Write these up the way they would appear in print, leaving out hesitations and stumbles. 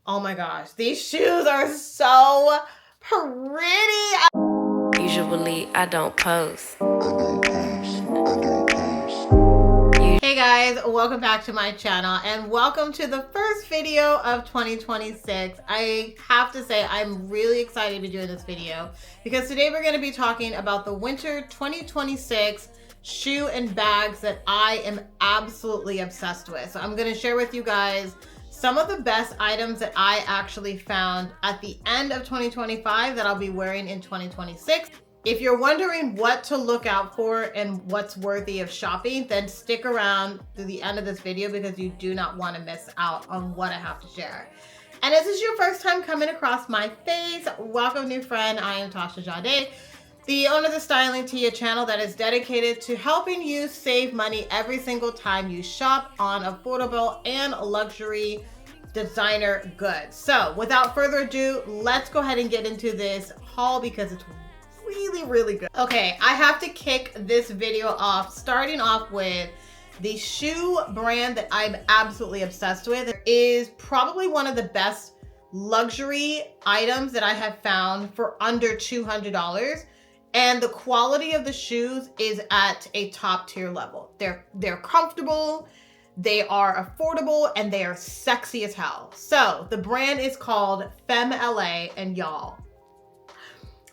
Oh my gosh, these shoes are so pretty. Usually I don't post. Hey guys, welcome back to my channel and welcome to the first video of 2026. I have to say I'm really excited to be doing this video because today we're going to be talking about the winter 2026 shoe and bags that I am absolutely obsessed with. So I'm going to share with you guys some of the best items that I actually found at the end of 2025 that I'll be wearing in 2026. If you're wondering what to look out for and what's worthy of shopping, then stick around to the end of this video because you do not want to miss out on what I have to share. And if this is your first time coming across my face, welcome new friend. I am Tasha Jade, the owner of the Styling Tia channel that is dedicated to helping you save money every single time you shop on affordable and luxury designer goods. So without further ado, let's go ahead and get into this haul because it's really good. Okay, I have to kick this video off starting off with the shoe brand that I'm absolutely obsessed with. It is probably one of the best luxury items that I have found for under $200. And the quality of the shoes is at a top tier level. They're comfortable, they are affordable, and they are sexy as hell. So the brand is called Femme LA, and y'all,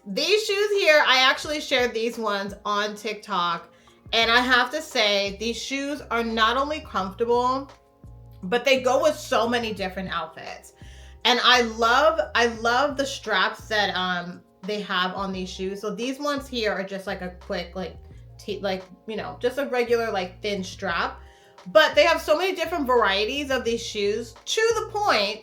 these shoes here, I actually shared these ones on TikTok, and I have to say these shoes are not only comfortable, but they go with so many different outfits. And I love the straps that they have on these shoes. So these ones here are just like a quick just a regular like thin strap, but they have so many different varieties of these shoes to the point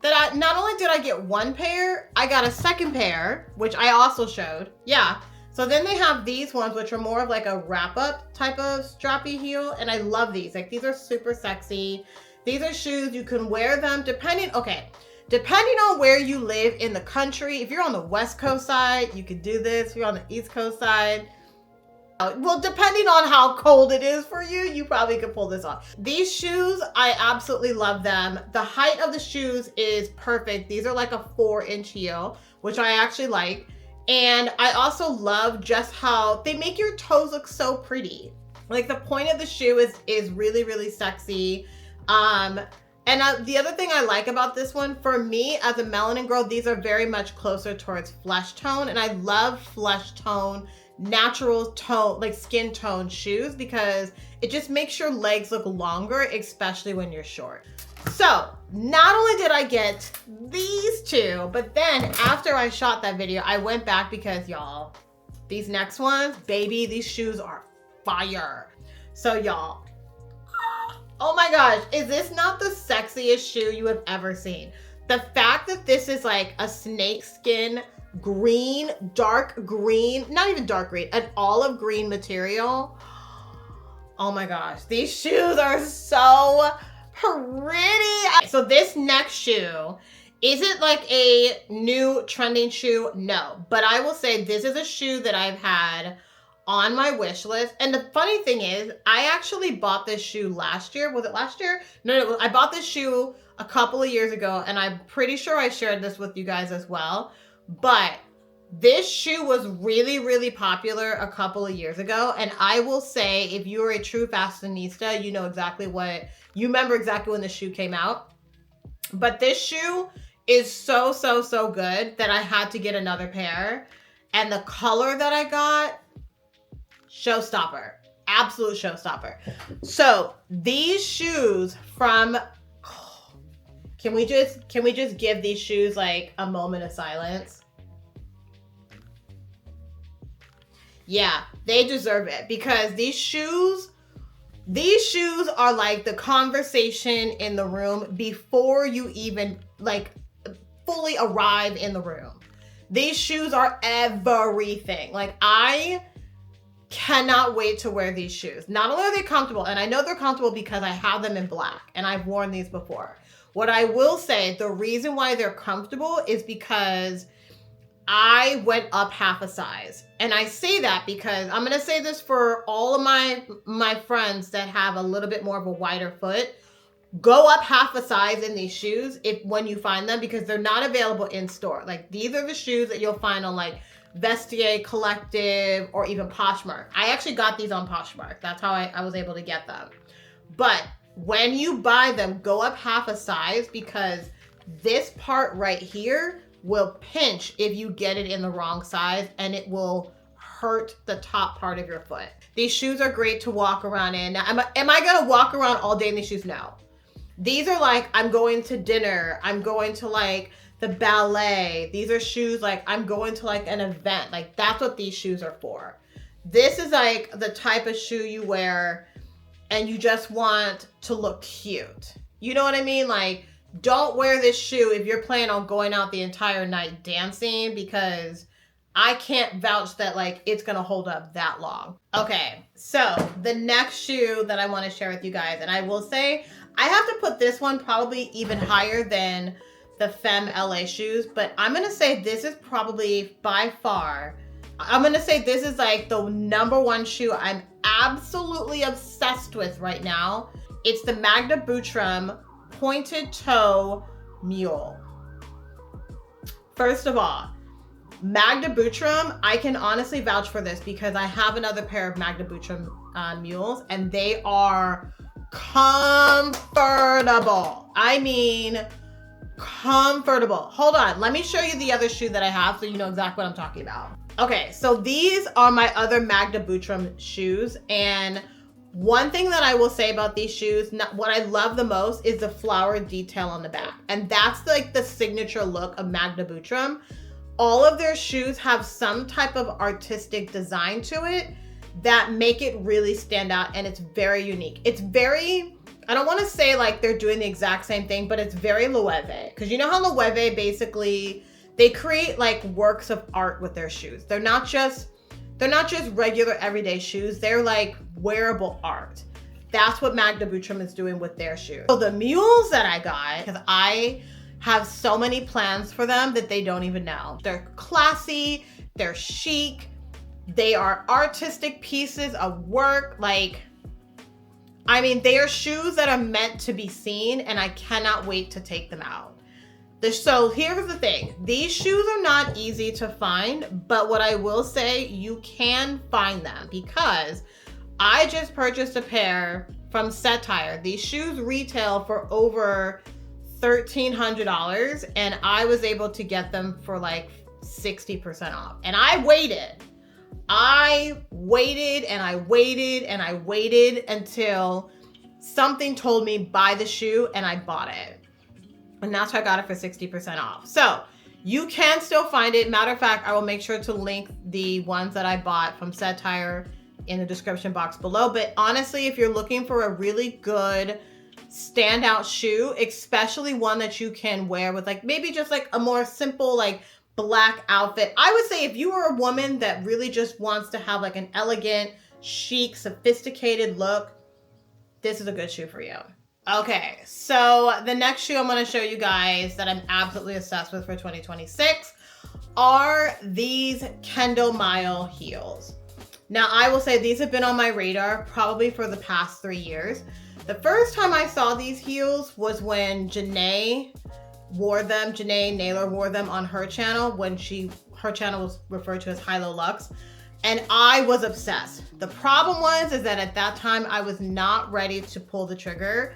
that not only did I get one pair, I got a second pair, which I also showed. Yeah. So then they have these ones, which are more of like a wrap-up type of strappy heel. And I love these. Like, these are super sexy. These are shoes, you can wear them depending on where you live in the country. If you're on the West Coast side, you could do this. If you're on the East Coast side, well, depending on how cold it is for you, you probably could pull this off. These shoes, I absolutely love them. The height of the shoes is perfect. These are like a 4-inch heel, which I actually like. And I also love just how they make your toes look so pretty. Like, the point of the shoe is really sexy. The other thing I like about this one, for me as a melanin girl, these are very much closer towards flesh tone. And I love flesh tone, natural tone, like skin tone shoes, because it just makes your legs look longer, especially when you're short. So not only did I get these two, but then after I shot that video, I went back because y'all, these next ones, baby, these shoes are fire. So y'all, oh my gosh, is this not the sexiest shoe you have ever seen? The fact that this is like a snake skin green, dark green, not even dark green, an olive green material. Oh my gosh, these shoes are so pretty. So this next shoe, is it like a new trending shoe? No, but I will say this is a shoe that I've had on my wish list. And the funny thing is, I actually bought this shoe last year. Was it last year? No, I bought this shoe a couple of years ago, and I'm pretty sure I shared this with you guys as well. But this shoe was really popular a couple of years ago. And I will say, if you are a true fashionista, you know exactly you remember exactly when the shoe came out. But this shoe is so good that I had to get another pair. And the color that I got, showstopper, absolute showstopper. So these shoes from, can we just give these shoes like a moment of silence? Yeah, they deserve it, because these shoes are like the conversation in the room before you even like fully arrive in the room. These shoes are everything. Like, I cannot wait to wear these shoes. Not only are they comfortable, and I know they're comfortable because I have them in black and I've worn these before. What I will say, the reason why they're comfortable is because I went up half a size. And I say that because I'm going to say this for all of my friends that have a little bit more of a wider foot. Go up half a size in these shoes when you find them, because they're not available in store. Like, these are the shoes that you'll find on like Vestiaire Collective or even Poshmark. I actually got these on Poshmark. That's how I was able to get them. But when you buy them, go up half a size, because this part right here will pinch if you get it in the wrong size, and it will hurt the top part of your foot. These shoes are great to walk around in. Now, am I gonna walk around all day in these shoes? No. These are like, I'm going to dinner, I'm going to like the ballet. These are shoes like I'm going to like an event. Like, that's what these shoes are for. This is like the type of shoe you wear and you just want to look cute. You know what I mean? Like, don't wear this shoe if you're planning on going out the entire night dancing, because I can't vouch that like it's gonna hold up that long. Okay, so the next shoe that I want to share with you guys, and I will say I have to put this one probably even higher than the Femme LA shoes, but I'm gonna say this is probably by far, I'm gonna say this is like the #1 shoe I'm absolutely obsessed with right now. It's the Magda Butrym pointed toe mule. First of all, Magda Butrym, I can honestly vouch for this because I have another pair of Magda Butrym mules, and they are comfortable. I mean, comfortable. Hold on, let me show you the other shoe that I have so you know exactly what I'm talking about. Okay, so these are my other Magda Butrym shoes, and one thing that I will say about these shoes, what I love the most is the flower detail on the back, and that's like the signature look of Magda Butrym. All of their shoes have some type of artistic design to it that make it really stand out, and it's very unique. It's very, I don't want to say like they're doing the exact same thing, but it's very Loewe, because you know how Loewe basically, they create like works of art with their shoes. They're not just regular everyday shoes. They're like wearable art. That's what Magda Butrym is doing with their shoes. So the mules that I got, because I have so many plans for them that they don't even know. They're classy, they're chic, they are artistic pieces of work. Like, I mean, they are shoes that are meant to be seen, and I cannot wait to take them out. So here's the thing. These shoes are not easy to find, but what I will say, you can find them, because I just purchased a pair from Satire. These shoes retail for over $1,300, and I was able to get them for like 60% off. And I waited and I waited until something told me buy the shoe, and I bought it. And that's why I got it for 60% off. So you can still find it. Matter of fact, I will make sure to link the ones that I bought from Satire in the description box below. But honestly, if you're looking for a really good standout shoe, especially one that you can wear with like maybe just like a more simple like black outfit, I would say if you are a woman that really just wants to have like an elegant, chic, sophisticated look, this is a good shoe for you. Okay, so the next shoe I'm going to show you guys that I'm absolutely obsessed with for 2026 are these Kendall Mile heels. Now, I will say these have been on my radar probably for the past 3 years. The first time I saw these heels was when Janae Naylor wore them on her channel, when her channel was referred to as High Low Luxe, and I was obsessed. The problem is that at that time I was not ready to pull the trigger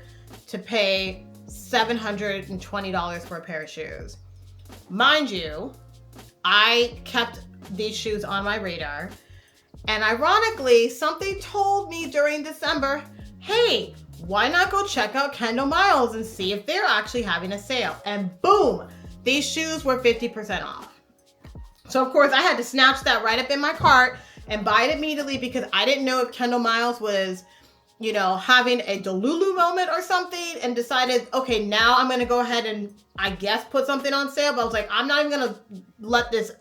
to pay $720 for a pair of shoes. Mind you, I kept these shoes on my radar, and ironically, something told me during December, hey, why not go check out Kendall Miles and see if they're actually having a sale? And boom, these shoes were 50% off. So of course I had to snatch that right up in my cart and buy it immediately, because I didn't know if Kendall Miles was, you know, having a Delulu moment or something, and decided, okay, now I'm gonna go ahead and I guess put something on sale. But I was like, I'm not even gonna let this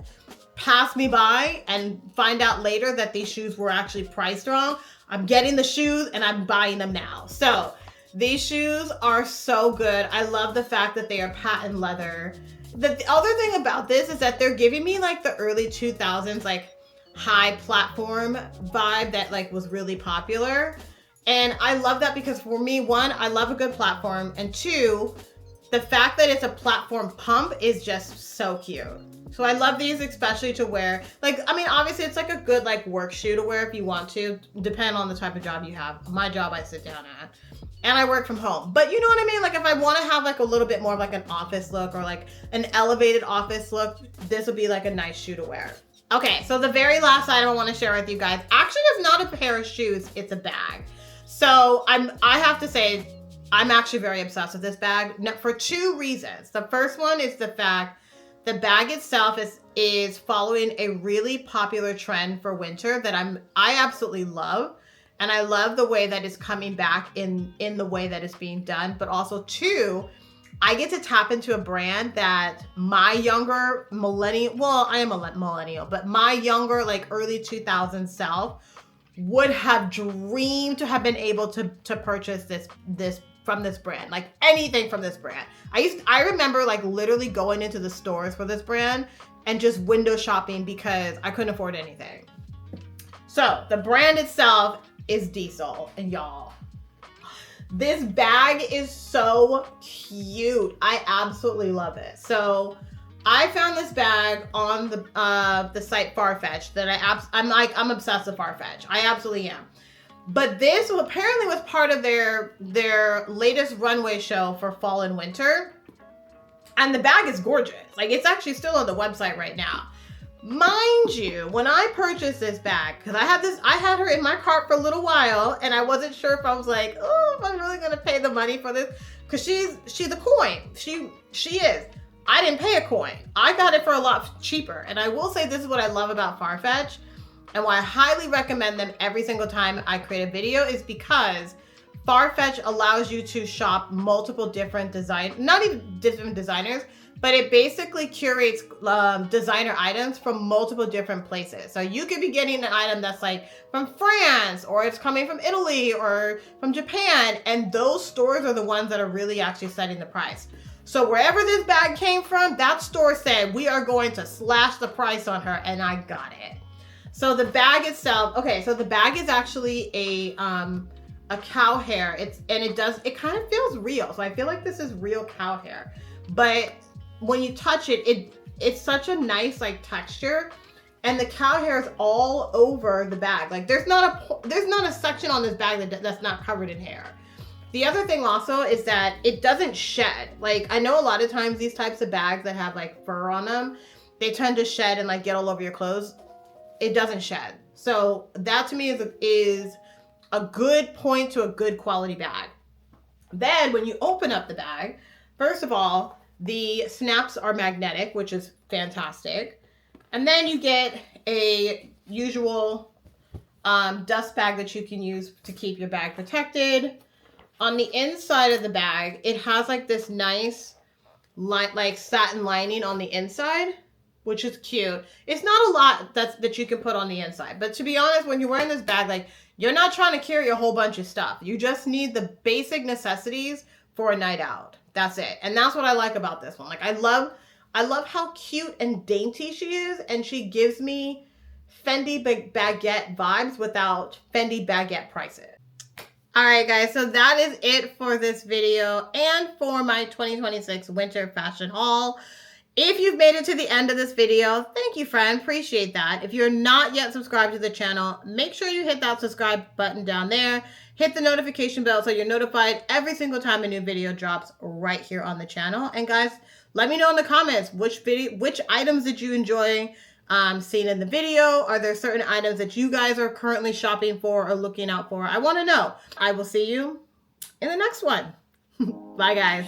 pass me by and find out later that these shoes were actually priced wrong. I'm getting the shoes and I'm buying them now. So these shoes are so good. I love the fact that they are patent leather. The other thing about this is that they're giving me like the early 2000s like high platform vibe that like was really popular. And I love that because for me, one, I love a good platform, and two, the fact that it's a platform pump is just so cute. So I love these especially to wear. Like, I mean, obviously it's like a good like work shoe to wear if you want to, depending on the type of job you have. My job I sit down at. And I work from home. But you know what I mean? Like if I want to have like a little bit more of like an office look or like an elevated office look, this would be like a nice shoe to wear. Okay, so the very last item I want to share with you guys actually is not a pair of shoes, it's a bag. So I have to say, I'm actually very obsessed with this bag for two reasons. The first one is the fact the bag itself is following a really popular trend for winter that I absolutely love. And I love the way that it's coming back in the way that it's being done. But also two, I get to tap into a brand that my younger millennial, well, I am a millennial, but my younger like early 2000s self would have dreamed to have been able to purchase this from this brand, like anything from this brand. I remember like literally going into the stores for this brand and just window shopping because I couldn't afford anything. So the brand itself is Diesel, and y'all, this bag is so cute. I absolutely love it. So I found this bag on the site Farfetch that I'm obsessed with Farfetch. I absolutely am. But this apparently was part of their latest runway show for fall and winter. And the bag is gorgeous. Like it's actually still on the website right now. Mind you, when I purchased this bag, because I had her in my cart for a little while and I wasn't sure if I was like, oh, if I'm really gonna pay the money for this. Because she's a coin. She is. I didn't pay a coin. I got it for a lot cheaper. And I will say this is what I love about Farfetch and why I highly recommend them every single time I create a video is because Farfetch allows you to shop multiple different not even different designers, but it basically curates designer items from multiple different places. So you could be getting an item that's like from France, or it's coming from Italy or from Japan. And those stores are the ones that are really actually setting the price. So wherever this bag came from, that store said, we are going to slash the price on her, and I got it. So the bag itself, okay, so the bag is actually a cow hair. It kind of feels real. So I feel like this is real cow hair. But when you touch it, it's such a nice like texture, and the cow hair is all over the bag. Like there's not a section on this bag that's not covered in hair. The other thing also is that it doesn't shed. Like I know a lot of times these types of bags that have like fur on them, they tend to shed and like get all over your clothes. It doesn't shed. So that to me is a good point to a good quality bag. Then when you open up the bag, first of all, the snaps are magnetic, which is fantastic. And then you get a usual dust bag that you can use to keep your bag protected. On the inside of the bag, it has like this nice like satin lining on the inside, which is cute. It's not a lot that you can put on the inside. But to be honest, when you're wearing this bag, like you're not trying to carry a whole bunch of stuff. You just need the basic necessities for a night out. That's it. And that's what I like about this one. Like I love how cute and dainty she is, and she gives me Fendi baguette vibes without Fendi baguette prices. All right, guys, so that is it for this video and for my 2026 winter fashion haul. If you've made it to the end of this video, thank you, friend. Appreciate that. If you're not yet subscribed to the channel, make sure you hit that subscribe button down there. Hit the notification bell so you're notified every single time a new video drops right here on the channel. And guys, let me know in the comments which items did you enjoy seeing in the video. Are there certain items that you guys are currently shopping for or looking out for? I want to know. I will see you in the next one. Bye, guys.